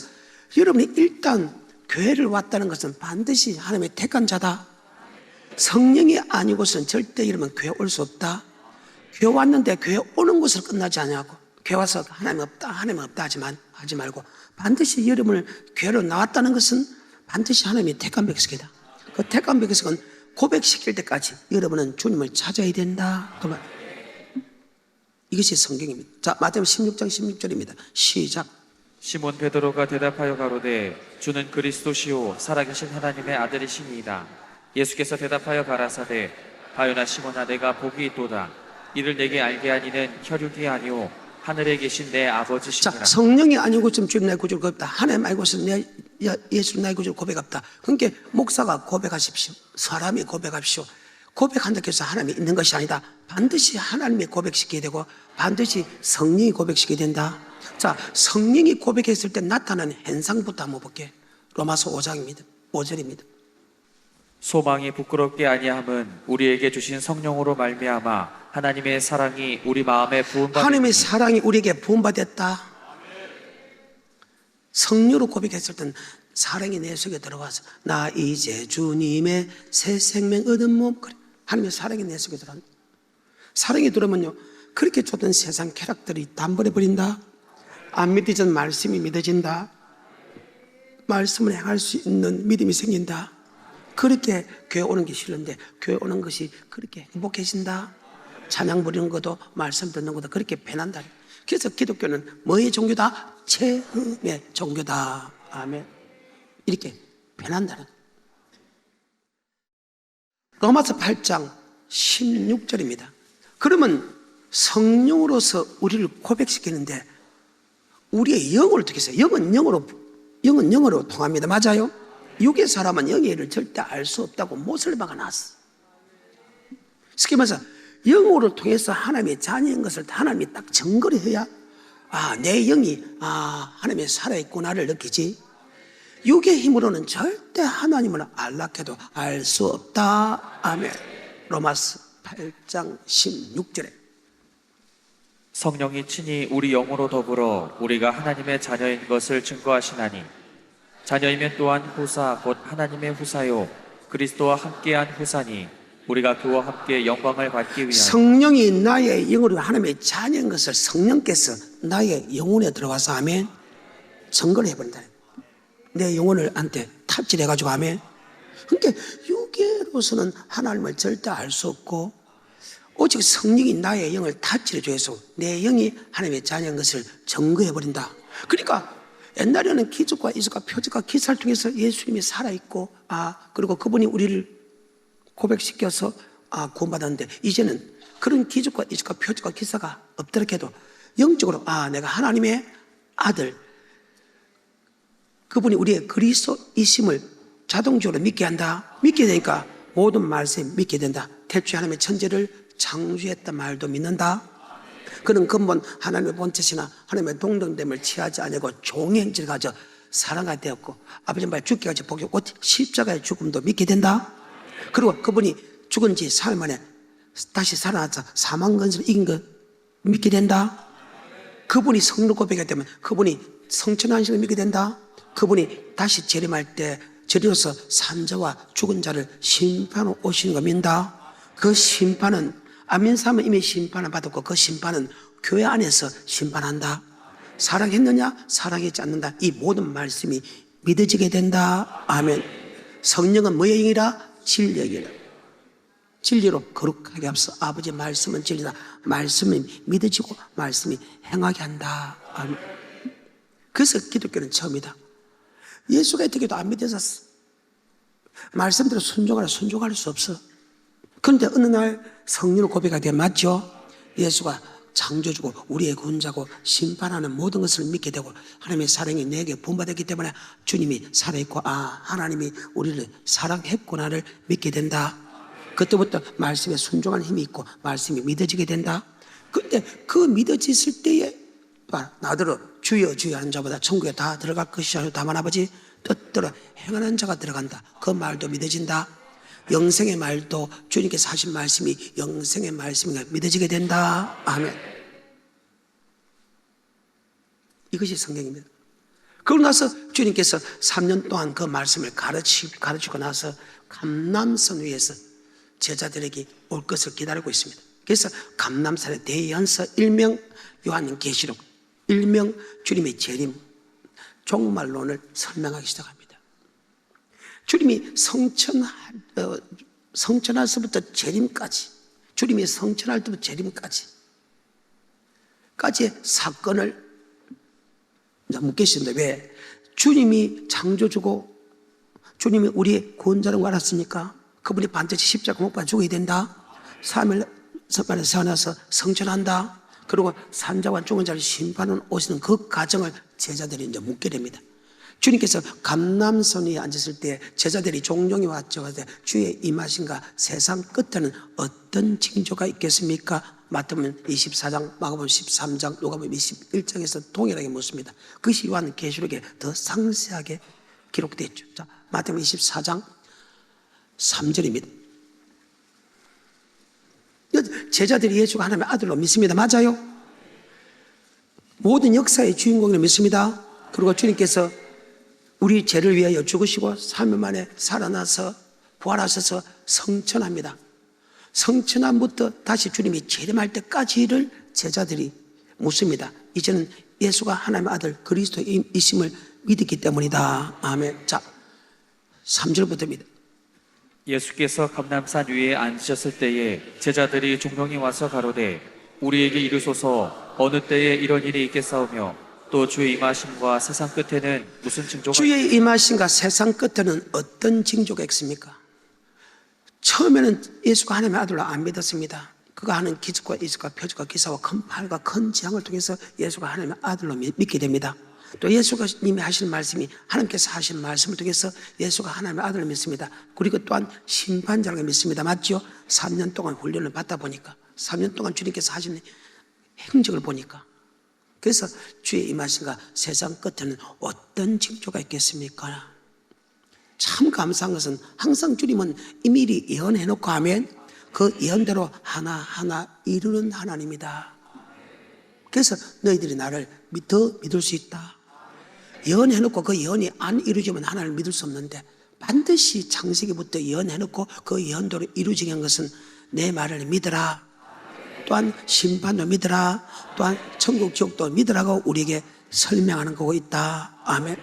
여러분이 일단 교회를 왔다는 것은 반드시 하나님의 택한 자다. 성령이 아니고서는 절대 이러면 교회 올 수 없다. 교회 왔는데 교회 오는 것으로 끝나지 않냐고. 교회 와서 하나님 없다 하지 말고 반드시 여러분을 교회로 나왔다는 것은 반드시 하나님이 택한 백성이다. 그 택한 백성은 고백시킬 때까지 여러분은 주님을 찾아야 된다. 이것이 성경입니다. 자, 마태복음 16장 16절입니다. 시작. 시몬 베드로가 대답하여 가로되 주는 그리스도시요 살아계신 하나님의 아들이시니이다. 예수께서 대답하여 가라사대 바요나 시몬아 내가 복이 있도다. 이를 내게 알게 하니는 혈육이 아니오 하늘에 계신 내 자, 아버지시니라. 성령이 아니고 좀 주님 나의 구주를 고백합다. 하나님 알고서 예수는 나의 구주를 고백합다. 그러니까 목사가 고백하십시오. 사람이 고백하십시오. 고백한다고 해서 하나님이 있는 것이 아니다. 반드시 하나님이 고백시켜야 되고 반드시 성령이 고백시켜야 된다. 자, 성령이 고백했을 때 나타나는 현상부터 한번 볼게요. 로마서 5장입니다. 5절입니다. 소망이 부끄럽게 아니함은 우리에게 주신 성령으로 말미암아 하나님의 사랑이 우리 마음에 부은바 하나님의 사랑이 우리에게 부은받았다. 성령으로 고백했을 때는 사랑이 내 속에 들어와서 나 이제 주님의 새 생명 얻은 몸. 그래. 하나님의 사랑이 내 속에 들어온다. 사랑이 들어오면요 그렇게 좋던 세상 쾌락들이 단번에 안 믿어진 말씀이 믿어진다. 말씀을 행할 수 있는 믿음이 생긴다. 그렇게 교회 오는 게 싫은데 교회 오는 것이 그렇게 행복해진다. 찬양 부르는 것도 말씀 듣는 것도 그렇게 편한다. 그래서 기독교는 뭐의 종교다? 체험의 종교다. 아멘. 이렇게 편한다는. 로마서 8장 16절입니다. 그러면 성령으로서 우리를 고백시키는데 우리의 영을 어떻게 해서 영은 영으로 통합니다. 맞아요? 육의 사람은 영의 일을 절대 알 수 없다고 못을 박아놨어. 쉽게 말해서 영으로 통해서 하나님의 자녀인 것을 하나님이 딱 증거를 해야 내 영이 하나님의 살아있구나를 느끼지. 육의 힘으로는 절대 하나님을 알락해도 알 수 없다. 아멘. 로마서 8장 16절에 성령이 친히 우리 영으로 더불어 우리가 하나님의 자녀인 것을 증거하시나니 자녀이면 또한 후사 곧 하나님의 후사요 그리스도와 함께한 후사니 우리가 그와 함께 영광을 받기 위하여. 성령이 나의 영으로 하나님의 자녀인 것을 성령께서 나의 영혼에 들어와서 아멘 증거를 해버린다. 내 영혼을 한테 탑질해가지고 아멘. 그러니까 육계로서는 하나님을 절대 알 수 없고 오직 성령이 나의 영을 탑질해줘서 내 영이 하나님의 자녀인 것을 증거해버린다. 그러니까 옛날에는 기적과 이적과 표적과 기사를 통해서 예수님이 살아있고 그리고 그분이 우리를 고백시켜서 구원받았는데 이제는 그런 기적과 이적과 표적과 기사가 없더라 해도 영적으로 내가 하나님의 아들 그분이 우리의 그리스도이심을 자동적으로 믿게 한다. 믿게 되니까 모든 말씀 믿게 된다. 태초에 하나님의 천지를 창조했단 말도 믿는다. 그는 근본 하나님의 본체시나 하나님의 동등됨을 취하지 않고 종의 행실을 가져 사랑가 되었고 아버지 말 죽기까지 복였고 십자가의 죽음도 믿게 된다. 그리고 그분이 죽은 지 사흘 만에 다시 살아나서 사망 근세를 이긴 것 믿게 된다. 그분이 성령 고백하기 때문에 그분이 성천하신 걸 믿게 된다. 그분이 다시 재림할 때 저리로서 산자와 죽은 자를 심판하러 오시는 거 믿는다. 그 심판은 아멘 사람은 이미 심판을 받았고 그 심판은 교회 안에서 심판한다. 사랑했느냐? 사랑했지 않는다. 이 모든 말씀이 믿어지게 된다. 아멘. 성령은 뭐의 영이라? 진리의 영이라. 진리로 거룩하게 앞서 아버지의 말씀은 진리다. 말씀이 믿어지고 말씀이 행하게 한다. 아멘. 그래서 기독교는 처음이다. 예수가 있다기도 안 믿어졌어. 말씀대로 순종할 수 없어. 그런데 어느 날 성령을 고백하게 되면 맞죠? 예수가 창조주고 우리의 구원자고 심판하는 모든 것을 믿게 되고 하나님의 사랑이 내게 부음받았기 때문에 주님이 살아있고 하나님이 우리를 사랑했구나를 믿게 된다. 그때부터 말씀에 순종하는 힘이 있고 말씀이 믿어지게 된다. 그런데 그 믿어졌을 때에 나더러 주여 주여 하는 자보다 천국에 다 들어갈 것이 아니오 다만 아버지 뜻대로 행하는 자가 들어간다. 그 말도 믿어진다. 영생의 말도 주님께서 하신 말씀이 영생의 말씀이 믿어지게 된다. 아멘. 이것이 성경입니다. 그러고 나서 주님께서 3년 동안 그 말씀을 가르치고 나서 감람산 위에서 제자들에게 올 것을 기다리고 있습니다. 그래서 감람산의 대연서 일명 요한계시록 일명 주님의 재림 종말론을 설명하기 시작합니다. 주님이 성천할 때부터 재림까지 주님이 성천할 때부터 재림까지 까지의 사건을 묻겠습니다. 왜? 주님이 창조주고 주님이 우리의 구원자라고 알았습니까? 그분이 반드시 십자가 못 박아 죽어야 된다. 3일 만에 살아나서 성천한다. 그리고 산자와 죽은 자를 심판하는 오시는 그 과정을 제자들이 이제 묻게 됩니다. 주님께서 감람산 위에 앉았을 때 제자들이 종종이 왔죠. 주의 임하신가 세상 끝에는 어떤 징조가 있겠습니까? 마태복음 24장, 마가복음 13장, 누가복음 21장에서 동일하게 묻습니다. 그것이 요한계시록에 더 상세하게 기록되어 있죠. 자, 마태복음 24장 3절입니다. 제자들이 예수가 하나님의 아들로 믿습니다. 맞아요? 모든 역사의 주인공을 믿습니다. 그리고 주님께서 우리 죄를 위하여 죽으시고 3일 만에 살아나서 부활하셔서 성천합니다. 성천함부터 다시 주님이 재림할 때까지를 제자들이 묻습니다. 이제는 예수가 하나님의 아들 그리스도이심을 믿었기 때문이다. 아멘. 자, 3절부터입니다. 예수께서 감람산 위에 앉으셨을 때에 제자들이 종종이 와서 가로되 우리에게 이르소서 어느 때에 이런 일이 있겠사오며 또 주의 임하심과 세상 끝에는 무슨 징조가 주의 임하심과 세상 끝에는 어떤 징조가 있습니까? 처음에는 예수가 하나님의 아들로 안 믿었습니다. 그가 하는 기적과 이적과 표적과 기사와 큰 팔과 큰 재앙을 통해서 예수가 하나님의 아들로 믿게 됩니다. 또 예수가 이미 하신 말씀이 하나님께서 하신 말씀을 통해서 예수가 하나님의 아들을 믿습니다. 그리고 또한 심판자를 믿습니다. 맞죠? 3년 동안 훈련을 받다 보니까 3년 동안 주님께서 하신 행적을 보니까 그래서 주의 임하신가 세상 끝에는 어떤 징조가 있겠습니까? 참 감사한 것은 항상 주님은 이미 예언해놓고 하면 그 예언대로 하나하나 이루는 하나님이다. 그래서 너희들이 나를 더 믿을 수 있다. 예언해놓고 그 예언이 안 이루어지면 하나님을 믿을 수 없는데 반드시 창세기부터 예언해놓고 그 예언대로 이루어지게 한 것은 내 말을 믿으라. 또한 심판도 믿으라. 또한 천국 지옥도 믿으라고 우리에게 설명하는 거고 있다. 아멘.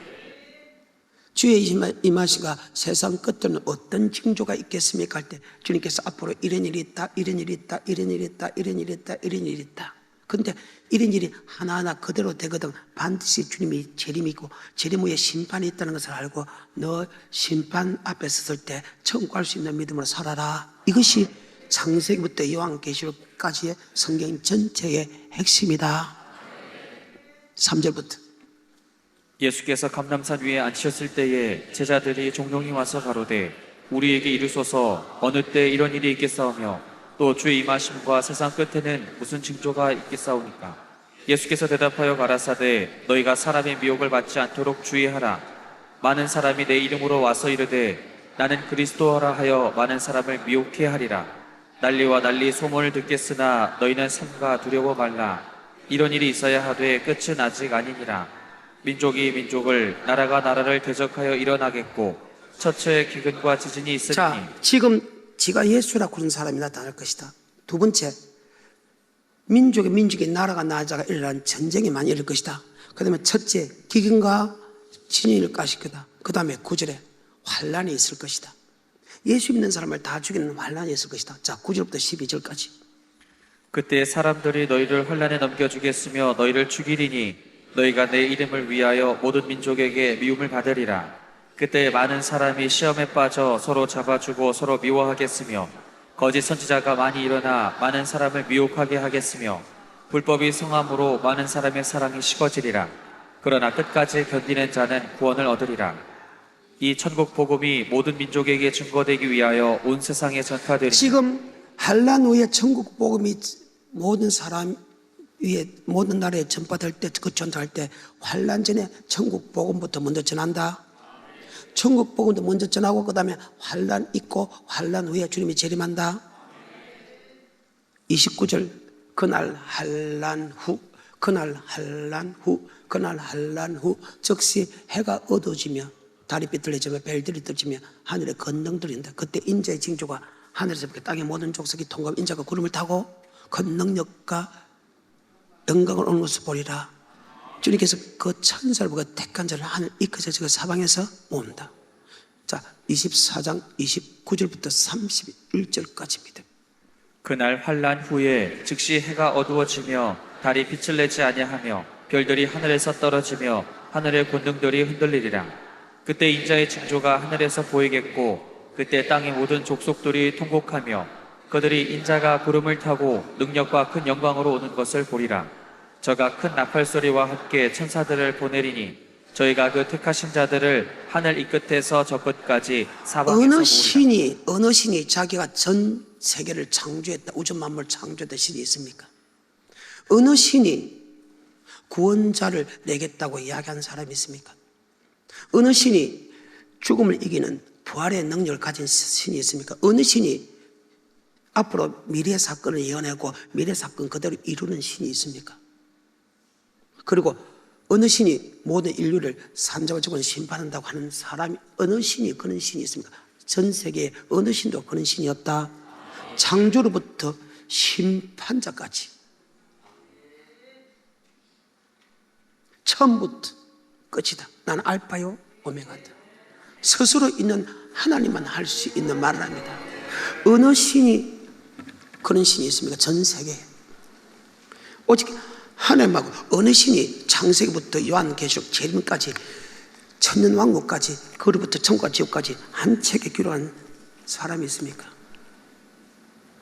주의 임하시가 세상 끝에는 어떤 징조가 있겠습니까? 할 때 주님께서 앞으로 이런 일이 있다, 이런 일이 있다, 이런 일이 있다, 이런 일이 있다, 이런 일이 있다. 그런데 이런 일이 하나하나 그대로 되거든 반드시 주님이 재림이고 재림 후에 심판이 있다는 것을 알고 너 심판 앞에 섰을 때 천국 갈 수 있는 믿음으로 살아라. 이것이 창세기부터 요한계시록까지의 성경 전체의 핵심이다. 3절부터 예수께서 감람산 위에 앉으셨을 때에 제자들이 종종이 와서 가로되 우리에게 이르소서 어느 때 이런 일이 있겠사오며 또 주의 임하심과 세상 끝에는 무슨 징조가 있겠사오니까. 예수께서 대답하여 가라사대 너희가 사람의 미혹을 받지 않도록 주의하라. 많은 사람이 내 이름으로 와서 이르되 나는 그리스도라 하여 많은 사람을 미혹해 하리라. 난리와 난리 소문을 듣겠으나 너희는 삼가 두려워 말라. 이런 일이 있어야 하되 끝은 아직 아니니라. 민족이 민족을 나라가 나라를 대적하여 일어나겠고 처처에 기근과 지진이 있으니. 자, 지금 지가 예수라고 하는 사람이 나타날 것이다. 두 번째, 민족이 나라가 나라가 일어난 전쟁이 많이 일어날 것이다. 그 다음에 첫째, 기근과 지진이 일어날 것이다. 그 다음에 9절에 환란이 있을 것이다. 예수 믿는 사람을 다 죽이는 환란이 있을 것이다. 자, 9절부터 12절까지. 그때 사람들이 너희를 환란에 넘겨주겠으며 너희를 죽이리니 너희가 내 이름을 위하여 모든 민족에게 미움을 받으리라. 그때 많은 사람이 시험에 빠져 서로 잡아주고 서로 미워하겠으며 거짓 선지자가 많이 일어나 많은 사람을 미혹하게 하겠으며 불법이 성함으로 많은 사람의 사랑이 식어지리라. 그러나 끝까지 견디는 자는 구원을 얻으리라. 이 천국 복음이 모든 민족에게 증거되기 위하여 온 세상에 전파되리니. 지금 환란 후에 천국 복음이 모든 사람 위에 모든 나라에 전파될 때, 그 전파할 때 환란 전에 천국 복음부터 먼저 전한다. 천국 복음도 먼저 전하고 그 다음에 환란 있고 환란 후에 주님이 재림한다. 29절 그날 환란 후, 그날 환란 후, 그날 환란 후 즉시 해가 어두워지며 달이 삐뚤어지며 별들이 떨어지며 하늘에 건능들인다. 그때 인자의 징조가 하늘에서 땅의 모든 족속이 통과하며 인자가 구름을 타고 그 능력과 영광을 오는 것을 보리라. 주님께서 그 천사를 보고 택한 자를 하늘 이끌어서 그 사방에서 모은다. 자, 24장 29절부터 31절까지입니다. 그날 환란 후에 즉시 해가 어두워지며 달이 빛을 내지 아니하며 별들이 하늘에서 떨어지며 하늘의 권능들이 흔들리리라. 그때 인자의 징조가 하늘에서 보이겠고 그때 땅의 모든 족속들이 통곡하며 그들이 인자가 구름을 타고 능력과 큰 영광으로 오는 것을 보리라. 저가 큰 나팔 소리와 함께 천사들을 보내리니 저희가 그 택하신 자들을 하늘 이 끝에서 저 끝까지 사방에서 모으리라. 어느 신이 자기가 전 세계를 창조했다, 우주 만물 창조했다 신이 있습니까? 어느 신이 구원자를 내겠다고 이야기한 사람이 있습니까? 어느 신이 죽음을 이기는 부활의 능력을 가진 신이 있습니까? 어느 신이 앞으로 미래 사건을 이어내고 미래 사건 그대로 이루는 신이 있습니까? 그리고 어느 신이 모든 인류를 산자와 죽은 심판한다고 하는 사람이, 어느 신이 그런 신이 있습니까? 전 세계에 어느 신도 그런 신이 없다. 창조로부터 심판자까지 처음부터 끝이다. 나는 알파요 오메가다. 스스로 있는 하나님만 할 수 있는 말을 합니다. 어느 신이 그런 신이 있습니까? 전 세계에 오직 하나님하고 어느 신이 창세기부터 요한계시록 재림까지 천년왕국까지 그로부터 천국과 지옥까지 한 책에 기록한 사람이 있습니까?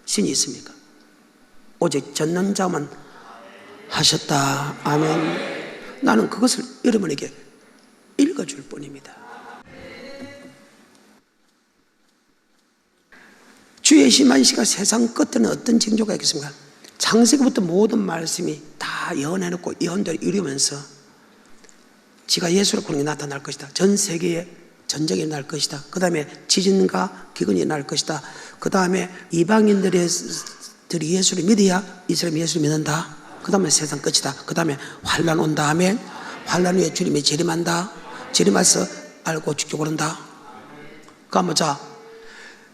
신이 있습니까? 오직 전능자만 하셨다. 아멘. 나는 그것을 여러분에게 읽어줄 뿐입니다. 주의 심한시가 세상 끝에는 어떤 징조가 있겠습니까? 창세기부터 모든 말씀이 다 예언해놓고 예언대로 이루면서 지가 예수로 그런 게 나타날 것이다. 전 세계에 전쟁이 날 것이다. 그 다음에 지진과 기근이 날 것이다. 그 다음에 이방인들이 예수를 믿어야 이스라엘이 예수를 믿는다. 그 다음에 세상 끝이다. 그 다음에 환란 온 다음에 환란 후에 주님이 재림한다. 재림해서 알고 죽게 오른다. 그러면 자,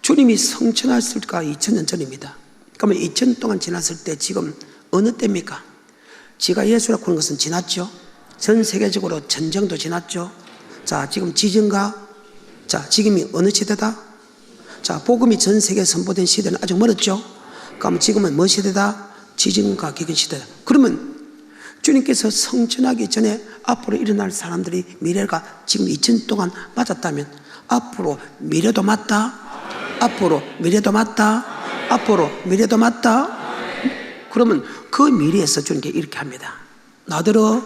주님이 성천했을 때가 2000년 전입니다. 그러면 2000년 동안 지났을 때 지금 어느 때입니까? 지가 예수라고 하는 것은 지났죠. 전 세계적으로 전쟁도 지났죠. 자, 지금 지진과 자, 지금이 어느 시대다? 자, 복음이 전 세계에 선포된 시대는 아직 멀었죠. 그럼 지금은 뭐 시대다? 지진과 기근 시대다. 그러면 주님께서 성천하기 전에 앞으로 일어날 사람들이 미래가 지금 2000년 동안 맞았다면 앞으로 미래도 맞다. 앞으로 미래도 맞다. 앞으로 미래도 맞다. 그러면 그 미래에서 주님께 이렇게 합니다. 나더러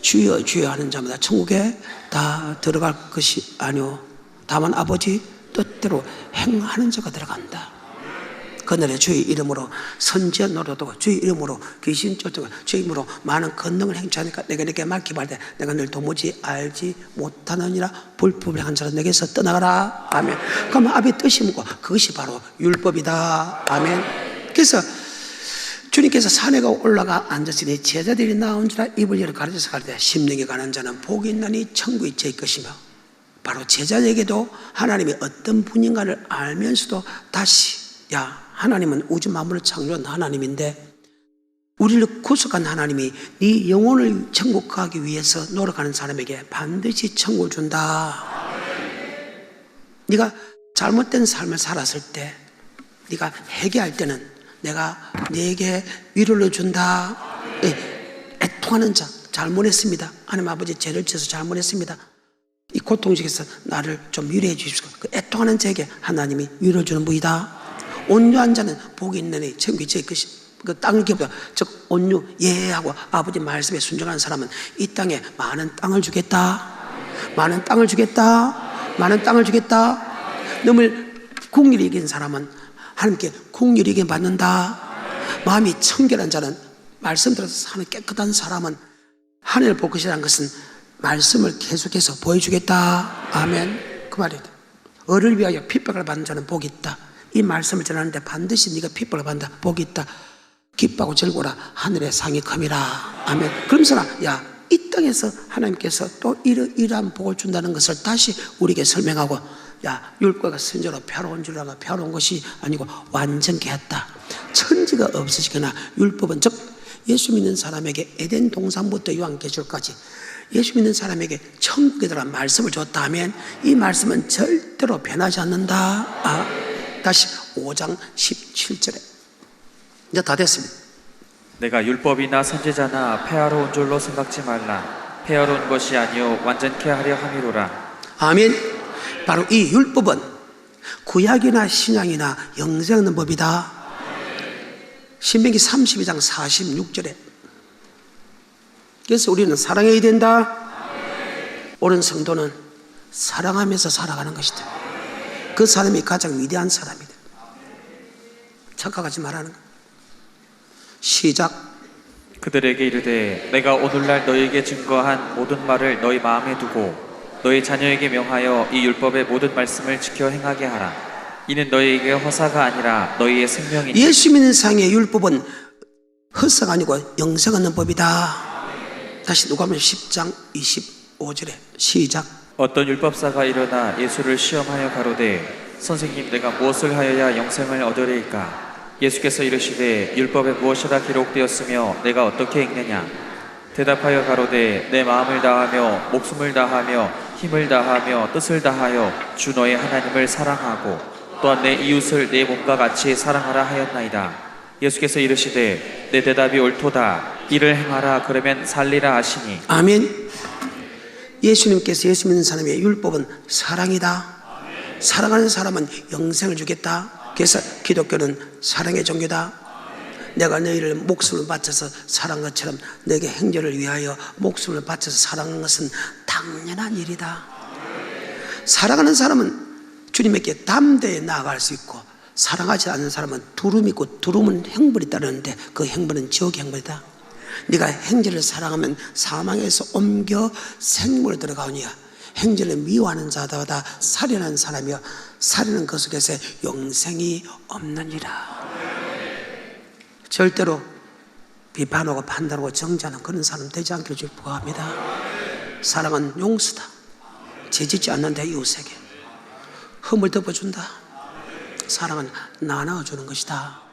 주여 주여 하는 자마다 천국에 다 들어갈 것이 아니오. 다만 아버지 뜻대로 행하는 자가 들어간다. 그날에 주의 이름으로 선지자 노릇하고 주의 이름으로 귀신 쫓아가고 주의 이름으로 많은 권능을 행차하니까 내가 내게 말기할 때 내가 늘 도무지 알지 못하느니라. 불법한 자는 내게서 떠나가라. 아멘. 그러면 아버지의 뜻이 뭐고 그것이 바로 율법이다. 아멘. 그래서 주님께서 산에 올라가 앉았으니 제자들이 나온지라 입을 열어 가르쳐서 가르되 심령에 가는 자는 복이 있나니 천국이 제 것이며, 바로 제자에게도 하나님이 어떤 분인가를 알면서도 다시 야, 하나님은 우주 만물을 창조한 하나님인데 우리를 구속한 하나님이 네 영혼을 천국 가기 위해서 노력하는 사람에게 반드시 천국을 준다. 네가 잘못된 삶을 살았을 때, 네가 회개할 때는 내가 네게 위로를 준다. 애통하는 자, 잘못했습니다. 하나님 아버지 죄를 지어서 잘못했습니다. 이 고통 속에서 나를 좀 위로해 주십시오. 그 애통하는 자에게 하나님이 위로해 주는 분이다. 온유한 자는 복이 있느니 천국이 제 것이. 그 땅을 기업다. 즉 온유 예하고 아버지 말씀에 순종하는 사람은 이 땅에 많은 땅을 주겠다. 많은 땅을 주겠다. 많은 땅을 주겠다. 너를 국률이 이긴 사람은 하나님께 국률이 이긴 받는다. 마음이 청결한 자는, 말씀 들어서 사는 깨끗한 사람은 하늘을 볼 것이라는 것은 말씀을 계속해서 보여주겠다. 아멘. 그 말이다. 어를 위하여 핍박을 받는 자는 복이 있다. 이 말씀을 전하는데 반드시 네가 핍박을 받는다. 복이 있다. 기뻐하고 즐거워라. 하늘의 상이 큼이라. 아멘. 그러면서 야, 이 땅에서 하나님께서 또 이러한 복을 준다는 것을 다시 우리에게 설명하고, 야, 율법과 선지자로 평화로운 줄 알아. 평화로운 것이 아니고 완전케 했다. 천지가 없어지거나 율법은, 즉 예수 믿는 사람에게 에덴 동산부터 요한계시록까지 예수 믿는 사람에게 천국에 대한 말씀을 줬다면 이 말씀은 절대로 변하지 않는다. 다시 5장 17절에 이제 다 됐습니다. 내가 율법이나 선지자나 폐하러 온 줄로 생각지 말라. 폐하러 온 것이 아니요 완전케 하려 함이로라. 아멘. 바로 이 율법은 구약이나 신약이나 영생 없는 법이다. 신명기 32장 46절에. 그래서 우리는 사랑해야 된다. 옳은 성도는 사랑하면서 살아가는 것이다. 그 사람이 가장 위대한 사람이다. 착각하지 말라는 것. 시작. 그들에게 이르되 내가 오늘날 너희에게 증거한 모든 말을 너희 마음에 두고 너희 자녀에게 명하여 이 율법의 모든 말씀을 지켜 행하게 하라. 이는 너희에게 허사가 아니라 너희의 생명이니. 예수 믿는 상의 율법은 헛사가 아니고 영생 얻는 법이다. 다시 누가복음 10장 25절에 시작. 어떤 율법사가 일어나 예수를 시험하여 가로되 선생님 내가 무엇을 하여야 영생을 얻으리이까? 예수께서 이르시되 율법에 무엇이라 기록되었으며 내가 어떻게 읽느냐? 대답하여 가로되 내 마음을 다하며 목숨을 다하며 힘을 다하며 뜻을 다하여 주 너의 하나님을 사랑하고 또한 내 이웃을 내 몸과 같이 사랑하라 하였나이다. 예수께서 이르시되 내 대답이 옳도다. 이를 행하라. 그러면 살리라 하시니. 아멘. 예수님께서 예수 믿는 사람의 율법은 사랑이다. 사랑하는 사람은 영생을 주겠다. 그래서 기독교는 사랑의 종교다. 내가 너희를 목숨을 바쳐서 사랑한 것처럼 너에게 행절을 위하여 목숨을 바쳐서 사랑하는 것은 당연한 일이다. 사랑하는 사람은 주님에게 담대히 나아갈 수 있고, 사랑하지 않는 사람은 두려움이 있고, 두려움은 행벌이 따르는데 그 행벌은 지옥의 행벌이다. 네가 행절을 사랑하면 사망에서 옮겨 생물에 들어가오니야. 행절을 미워하는 자마다 살인하는 사람이여 살인은 그 속에서 영생이 없느니라. 절대로 비판하고 판단하고 정죄하는 그런 사람 되지 않기를 주님 부탁합니다. 사랑은 용서다. 죄짓지 않는다. 이웃에게 흠을 덮어준다. 사랑은 나눠주는 것이다.